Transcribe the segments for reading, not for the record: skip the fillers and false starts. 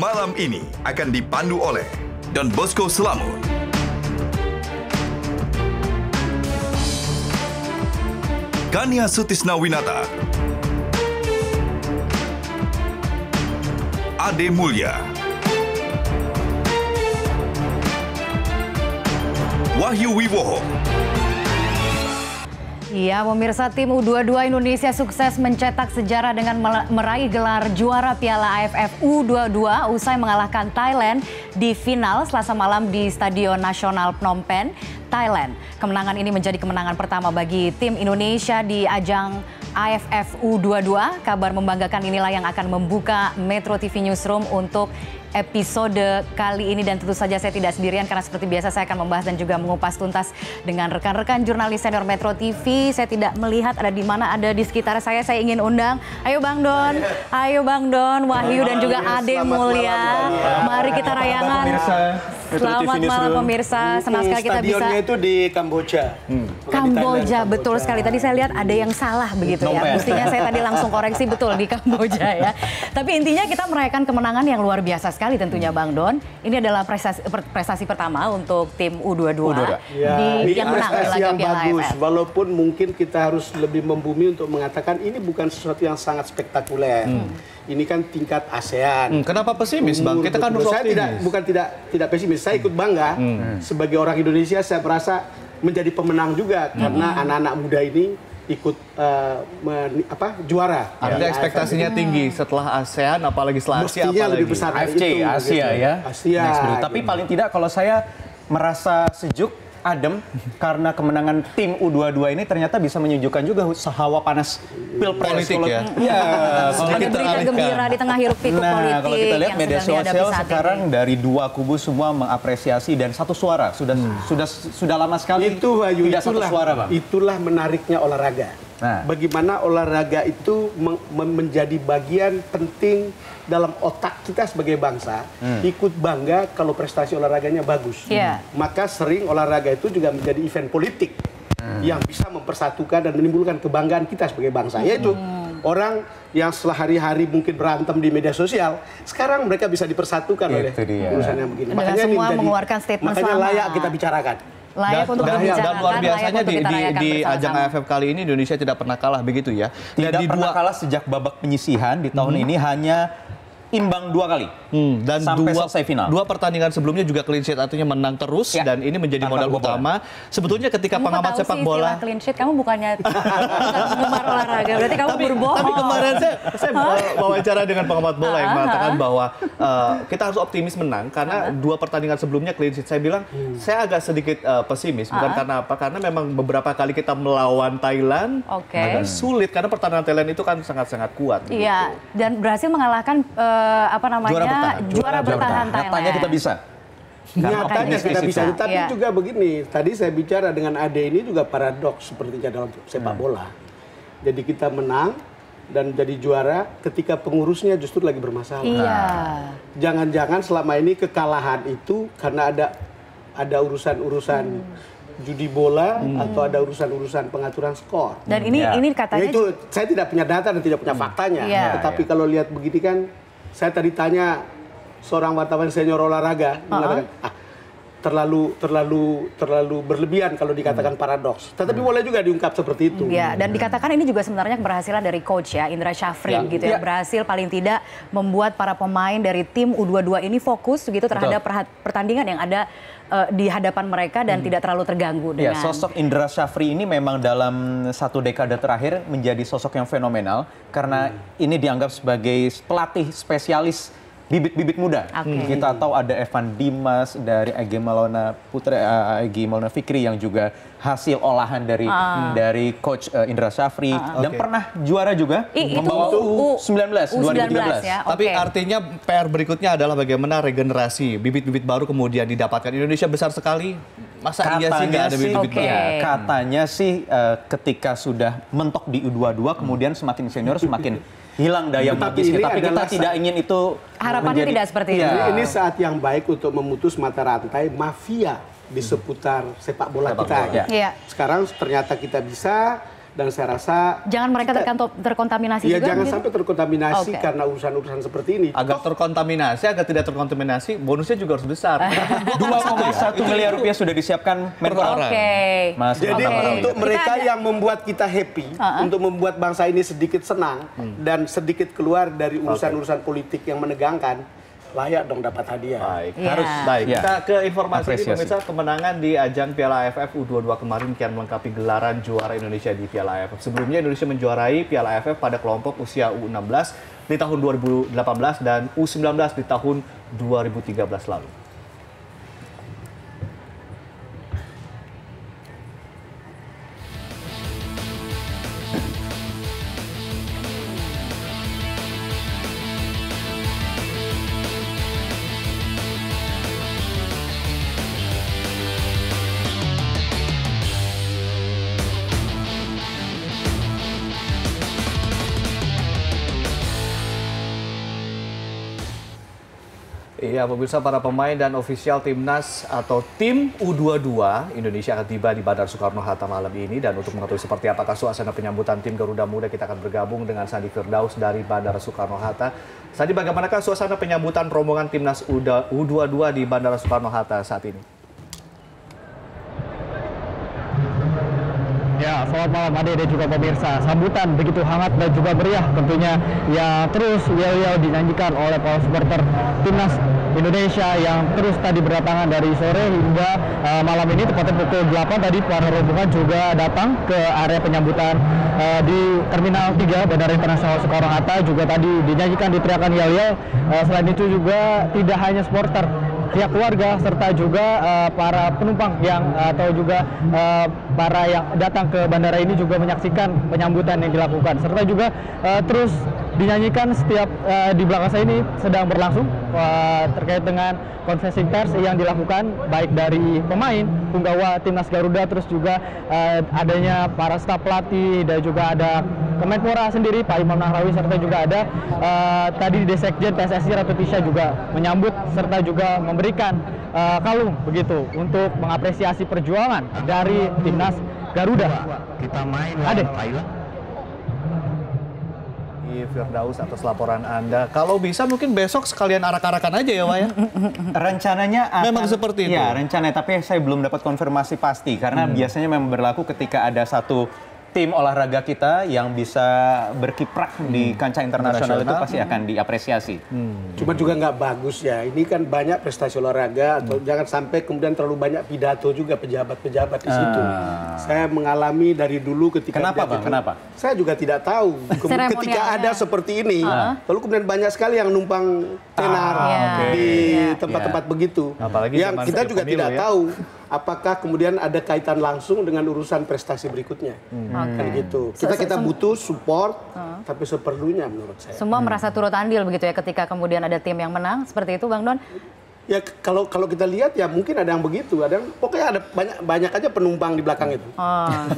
malam ini akan dipandu oleh Don Bosco Slamet, Kania Sutisnawinata, Ade Mulya, Wahyu Wiwoho. Ya, pemirsa, tim U22 Indonesia sukses mencetak sejarah dengan meraih gelar juara Piala AFF U22 usai mengalahkan Thailand di final Selasa malam di Stadion Nasional Phnom Penh, Thailand. Kemenangan ini menjadi kemenangan pertama bagi tim Indonesia di ajang AFF U22. Kabar membanggakan inilah yang akan membuka Metro TV Newsroom untuk episode kali ini, dan tentu saja saya tidak sendirian karena seperti biasa saya akan membahas dan juga mengupas tuntas dengan rekan-rekan jurnalis senior Metro TV. Saya tidak melihat ada di mana, ada di sekitar saya ingin undang. Ayo Bang Don, Wahyu dan juga Ade Mulya. Mari kita rayangan. Selamat malam pemirsa, senang sekali kita bisa. Stadionnya itu di Kamboja. Kamboja, betul sekali. Tadi saya lihat ada yang salah begitu ya. Mestinya saya tadi langsung koreksi, betul di Kamboja ya. Tapi intinya kita merayakan kemenangan yang luar biasa sekali tentunya Bang Don. Ini adalah prestasi pertama untuk tim U22 yang menang di laga Piala AFF. Walaupun mungkin kita harus lebih membumi untuk mengatakan ini bukan sesuatu yang sangat spektakuler. Ini kan tingkat ASEAN. Kenapa pesimis, Bang? Kita kan harus optimis. Bukan tidak pesimis. Saya ikut bangga sebagai orang Indonesia. Saya merasa menjadi pemenang juga karena anak-anak muda ini ikut juara. Artinya ekspektasinya tinggi setelah ASEAN, apalagi setelah Asia, apalagi lebih besar AFC, itu, Asia gitu. ya. Asia. Tapi paling tidak kalau saya merasa sejuk, adem, karena kemenangan tim U22 ini ternyata bisa menyejukkan juga hawa panas pilpres politik ya. Ya, Ada berita gembira di tengah hiruk pikuk politik. Kalau kita lihat yang media sedang dihadapi sosial saat sekarang ini. dari dua kubu semua mengapresiasi dan satu suara. Sudah lama sekali Itu Wahyu, tidak satu suara, Bang. Itulah menariknya olahraga. Nah. Bagaimana olahraga itu menjadi bagian penting dalam otak kita sebagai bangsa. Ikut bangga kalau prestasi olahraganya bagus. Maka sering olahraga itu juga menjadi event politik yang bisa mempersatukan dan menimbulkan kebanggaan kita sebagai bangsa. Yaitu orang yang setelah hari-hari mungkin berantem di media sosial, sekarang mereka bisa dipersatukan oleh urusan yang begini. Makanya semua mengeluarkan statement makanya sama. layak kita bicarakan. Layak untuk dibicarakan, dan luar biasanya layak untuk kita rayakan di bersama-sama. ajang AFF kali ini Indonesia tidak pernah kalah begitu ya. Tidak pernah kalah sejak babak penyisihan di tahun ini, hanya imbang 2 kali. Dan sampai selesai final. Dua pertandingan sebelumnya juga clean sheet, artinya menang terus dan ini menjadi modal utama. Sebetulnya ketika pengamat sepak bola clean sheet, kamu bukannya penggemar olahraga, berarti kamu berbohong. Tapi kemarin saya wawancara dengan pengamat bola yang mengatakan bahwa kita harus optimis menang karena dua pertandingan sebelumnya clean sheet. Saya bilang saya agak sedikit pesimis, bukan karena apa? Karena memang beberapa kali kita melawan Thailand agak sulit karena pertahanan Thailand itu kan sangat-sangat kuat. Iya, dan berhasil mengalahkan juara bertahan Thailand. Nyatanya kita bisa. Nyatanya kita bisa. Tapi juga begini, tadi saya bicara dengan Ade, ini juga paradoks sepertinya dalam sepak bola. Jadi kita menang dan jadi juara ketika pengurusnya justru lagi bermasalah. Jangan-jangan selama ini kekalahan itu karena ada urusan-urusan judi bola atau ada urusan-urusan pengaturan skor. Dan ini katanya itu saya tidak punya data dan tidak punya faktanya. Tetapi kalau lihat begini kan, saya tadi tanya seorang wartawan senior olahraga mengatakan terlalu berlebihan kalau dikatakan paradoks. Tetapi boleh juga diungkap seperti itu. Ya, dan dikatakan ini juga sebenarnya keberhasilan dari coach ya, Indra Syafri gitu ya. Berhasil paling tidak membuat para pemain dari tim U22 ini fokus gitu terhadap pertandingan yang ada di hadapan mereka dan tidak terlalu terganggu dengan... Sosok Indra Syafri ini memang dalam 1 dekade terakhir menjadi sosok yang fenomenal karena ini dianggap sebagai pelatih spesialis bibit-bibit muda. Kita tahu ada Evan Dimas dari Egy Maulana Fikri yang juga hasil olahan dari coach Indra Syafri dan pernah juara juga membawa U19 2013. Ya, Tapi artinya PR berikutnya adalah bagaimana regenerasi bibit-bibit baru kemudian didapatkan. Indonesia besar sekali. Masa iya sih nggak ada bibit-bibit baru? Katanya sih ketika sudah mentok di U22 kemudian semakin senior semakin hilang daya magisnya, tapi kita tidak ingin itu harapannya tidak seperti itu. Ini saat yang baik untuk memutus mata rantai mafia di seputar sepak bola kita. Sekarang ternyata kita bisa Dan saya rasa jangan mereka terkontaminasi ya juga. Jangan gitu? sampai terkontaminasi karena urusan-urusan seperti ini. Agar terkontaminasi, agar tidak terkontaminasi, bonusnya juga harus besar. 2,1 miliar rupiah sudah disiapkan Menpora. Mas, jadi untuk mereka yang membuat kita happy, untuk membuat bangsa ini sedikit senang dan sedikit keluar dari urusan-urusan politik yang menegangkan, layak dong dapat hadiah. Baik, harus baik. Kita ke informasi ini, pemirsa, kemenangan di ajang Piala AFF U22 kemarin kian melengkapi gelaran juara Indonesia di Piala AFF. Sebelumnya Indonesia menjuarai Piala AFF pada kelompok usia U16 di tahun 2018 dan U19 di tahun 2013 lalu. Iya, pemirsa, para pemain dan ofisial timnas atau tim U22 Indonesia akan tiba di Bandara Soekarno-Hatta malam ini. Dan untuk mengetahui seperti apakah suasana penyambutan tim Garuda Muda, kita akan bergabung dengan Sandi Firdaus dari Bandara Soekarno-Hatta. Sandi, bagaimanakah suasana penyambutan rombongan timnas U22 di Bandara Soekarno-Hatta saat ini? Ya, selamat malam Ade dan juga pemirsa. Sambutan begitu hangat dan juga meriah tentunya yang terus yel-yel dinyanyikan oleh para supporter timnas Indonesia yang terus tadi berdatangan dari sore hingga malam ini tepatnya pukul 8 tadi para rombongan juga datang ke area penyambutan di Terminal 3 Bandara Internasional Soekarno-Hatta. Juga tadi dinyanyikan, diteriakan yel-yel. Selain itu juga tidak hanya supporter, pihak keluarga serta juga para penumpang yang atau juga para yang datang ke bandara ini juga menyaksikan penyambutan yang dilakukan, serta juga terus dinyanyikan setiap di belakang saya ini sedang berlangsung terkait dengan konferensi pers yang dilakukan baik dari pemain, punggawa timnas Garuda, terus juga adanya para staf pelatih dan juga ada Kemenpora sendiri Pak Imam Nahrawi, serta juga ada tadi Desekjen PSSI Ratu Tisha juga menyambut serta juga memberikan kalung begitu untuk mengapresiasi perjuangan dari timnas Garuda. Kita main lawan Thailand. Firdaus atas laporan Anda. Kalau bisa mungkin besok sekalian arak-arakan aja ya, Wak ya? Rencananya akan, memang seperti itu? Ya, rencananya, tapi saya belum dapat konfirmasi pasti. Karena biasanya memang berlaku ketika ada satu tim olahraga kita yang bisa berkiprah di kancah internasional itu pasti akan diapresiasi. Cuma juga nggak bagus ya. Ini kan banyak prestasi olahraga, atau jangan sampai kemudian terlalu banyak pidato juga pejabat-pejabat di situ. Saya mengalami dari dulu ketika Kenapa? Saya juga tidak tahu. Ketika ada seperti ini, lalu kemudian banyak sekali yang numpang tenar di tempat-tempat begitu. Apalagi yang kita juga tidak tahu apakah kemudian ada kaitan langsung dengan urusan prestasi berikutnya. Kan gitu. Kita butuh support, tapi seperlunya menurut saya. Semua merasa turut andil begitu ya ketika kemudian ada tim yang menang, seperti itu Bang Don? Ya kalau kita lihat ya mungkin ada yang begitu, pokoknya ada banyak aja penumpang di belakang itu.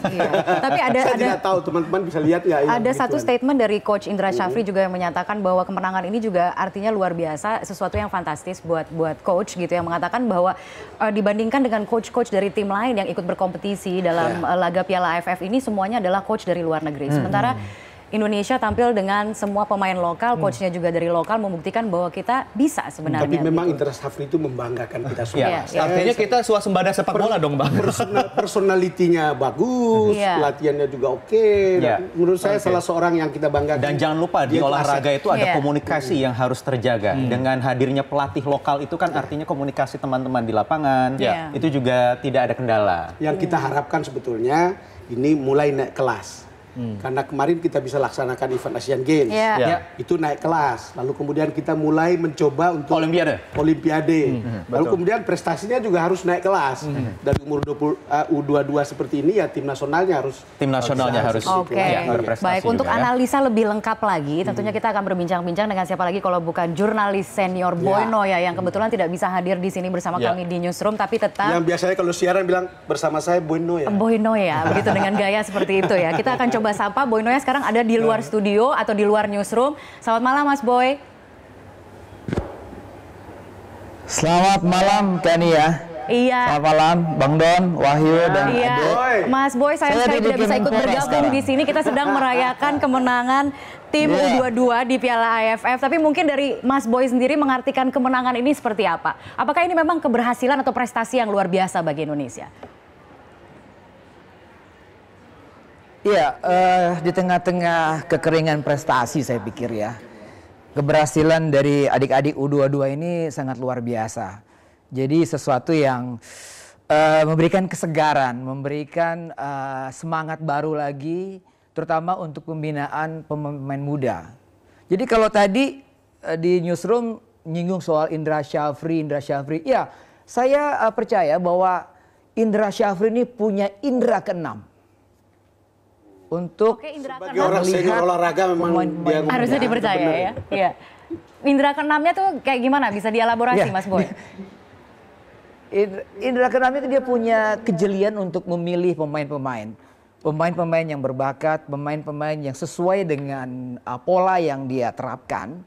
Iya. Tapi saya tidak tahu, teman-teman bisa lihat nggak? Ada satu statement dari Coach Indra Syafri juga yang menyatakan bahwa kemenangan ini juga artinya luar biasa, sesuatu yang fantastis buat Coach gitu, yang mengatakan bahwa dibandingkan dengan coach-coach dari tim lain yang ikut berkompetisi dalam laga Piala AFF ini, semuanya adalah coach dari luar negeri. Sementara Indonesia tampil dengan semua pemain lokal, coachnya juga dari lokal, membuktikan bahwa kita bisa sebenarnya. Tapi memang Indra Syafri itu membanggakan kita semua. Artinya kita swasembada sepak bola dong, Bang. Personalitinya bagus, latihannya juga oke. Menurut saya salah seorang yang kita banggakan. Dan jangan lupa di olahraga itu ada komunikasi yang harus terjaga. Dengan hadirnya pelatih lokal itu kan artinya komunikasi teman-teman di lapangan. Itu juga tidak ada kendala. Yang kita harapkan sebetulnya ini mulai naik kelas. Karena kemarin kita bisa laksanakan event Asian Games, itu naik kelas. Lalu kemudian kita mulai mencoba untuk Olimpiade. Lalu kemudian prestasinya juga harus naik kelas. Dari umur U22 seperti ini ya tim nasionalnya harus berprestasi. Baik, untuk analisa lebih lengkap lagi, tentunya kita akan berbincang-bincang dengan siapa lagi kalau bukan jurnalis senior Boy Noya yang kebetulan tidak bisa hadir di sini bersama kami di newsroom, tapi tetap. Yang biasanya kalau siaran bilang bersama saya Boy Noya. Boy Noya, begitu dengan gaya seperti itu ya. Kita akan coba sapa Boy Noya sekarang ada di luar studio atau di luar newsroom. Selamat malam Mas Boy. Selamat malam Kania. Iya. Selamat malam, Bang Don, Wahyu, dan Iya, Ade. Mas Boy sayang sekali tidak bisa ikut bergabung di sini. Kita sedang merayakan kemenangan tim U22 di Piala AFF. Tapi mungkin dari Mas Boy sendiri mengartikan kemenangan ini seperti apa? Apakah ini memang keberhasilan atau prestasi yang luar biasa bagi Indonesia? Iya, di tengah-tengah kekeringan prestasi saya pikir ya, keberhasilan dari adik-adik U22 ini sangat luar biasa. Jadi sesuatu yang memberikan kesegaran, memberikan semangat baru lagi, terutama untuk pembinaan pemain muda. Jadi kalau tadi di newsroom nyinggung soal Indra Syafri, ya saya percaya bahwa Indra Syafri ini punya indera keenam. Untuk sebagai orang senior olahraga memang dia harusnya dipercaya ya. Iya. Indra keenamnya tuh kayak gimana? Bisa dielaborasi Mas Boy? Indra keenamnya itu dia punya kejelian untuk memilih pemain-pemain. Pemain-pemain yang berbakat, pemain-pemain yang sesuai dengan pola yang dia terapkan.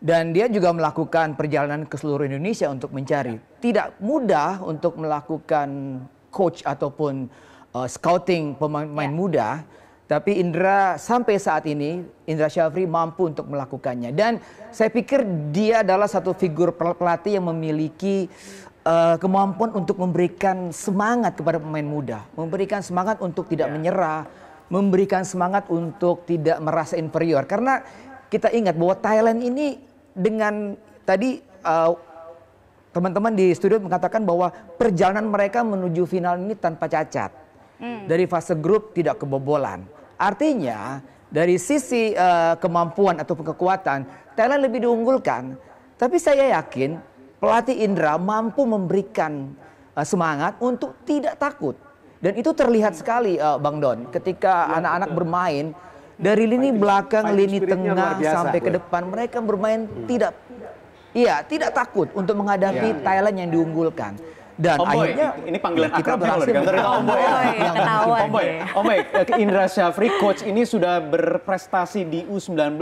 Dan dia juga melakukan perjalanan ke seluruh Indonesia untuk mencari. Tidak mudah untuk melakukan coach ataupun scouting pemain muda. Tapi Indra sampai saat ini, Indra Syafri mampu untuk melakukannya. Dan saya pikir dia adalah satu figur pelatih yang memiliki kemampuan untuk memberikan semangat kepada pemain muda. Memberikan semangat untuk tidak menyerah. Memberikan semangat untuk tidak merasa inferior. Karena kita ingat bahwa Thailand ini dengan tadi teman-teman di studio mengatakan bahwa perjalanan mereka menuju final ini tanpa cacat. Dari fase grup tidak kebobolan. Artinya dari sisi kemampuan ataupun kekuatan Thailand lebih diunggulkan. Tapi saya yakin pelatih Indra mampu memberikan semangat untuk tidak takut. Dan itu terlihat sekali Bang Don ketika anak-anak bermain dari lini belakang, lini tengah sampai ke depan mereka bermain tidak takut untuk menghadapi Thailand yang diunggulkan. Dan akhirnya ini panggilan kita akrabnya berhasil Om Boy. Ketahuan. Om Boy, Indra Syafri coach ini sudah berprestasi di U19,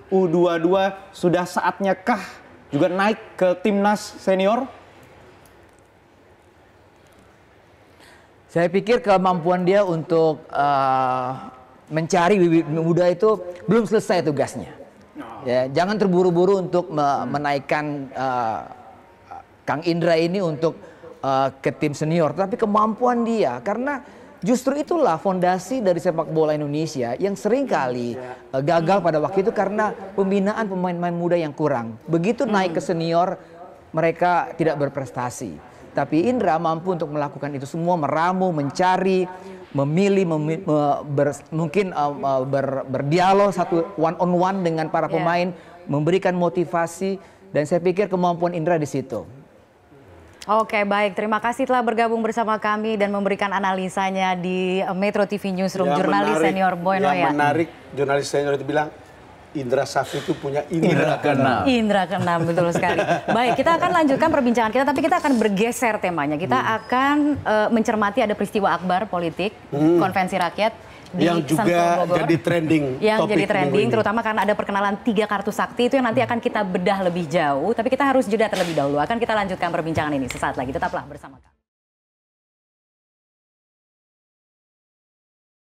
U22, sudah saatnya kah juga naik ke timnas senior? Saya pikir kemampuan dia untuk mencari bibit muda itu belum selesai tugasnya. Ya, jangan terburu-buru untuk menaikkan Kang Indra ini untuk ke tim senior, tapi kemampuan dia, karena justru itulah fondasi dari sepak bola Indonesia yang seringkali gagal pada waktu itu karena pembinaan pemain-pemain muda yang kurang. Begitu naik ke senior, mereka tidak berprestasi. Tapi Indra mampu untuk melakukan itu semua, meramu, mencari, memilih, mungkin berdialog satu one on one dengan para pemain, memberikan motivasi, dan saya pikir kemampuan Indra di situ. Oke, baik. Terima kasih telah bergabung bersama kami dan memberikan analisanya di Metro TV Newsroom. Jurnalis senior Boy Noya. Yang menarik, jurnalis senior itu bilang, Indra Syafri itu punya indra keenam. Indra keenam, betul sekali. Baik, kita akan lanjutkan perbincangan kita, tapi kita akan bergeser temanya. Kita akan mencermati ada peristiwa akbar politik, konvensi rakyat. Yang juga jadi trending. Yang jadi trending, terutama karena ada perkenalan 3 kartu sakti, itu yang nanti akan kita bedah lebih jauh. Tapi kita harus jeda terlebih dahulu. Akan kita lanjutkan perbincangan ini sesaat lagi. Tetaplah bersama kami.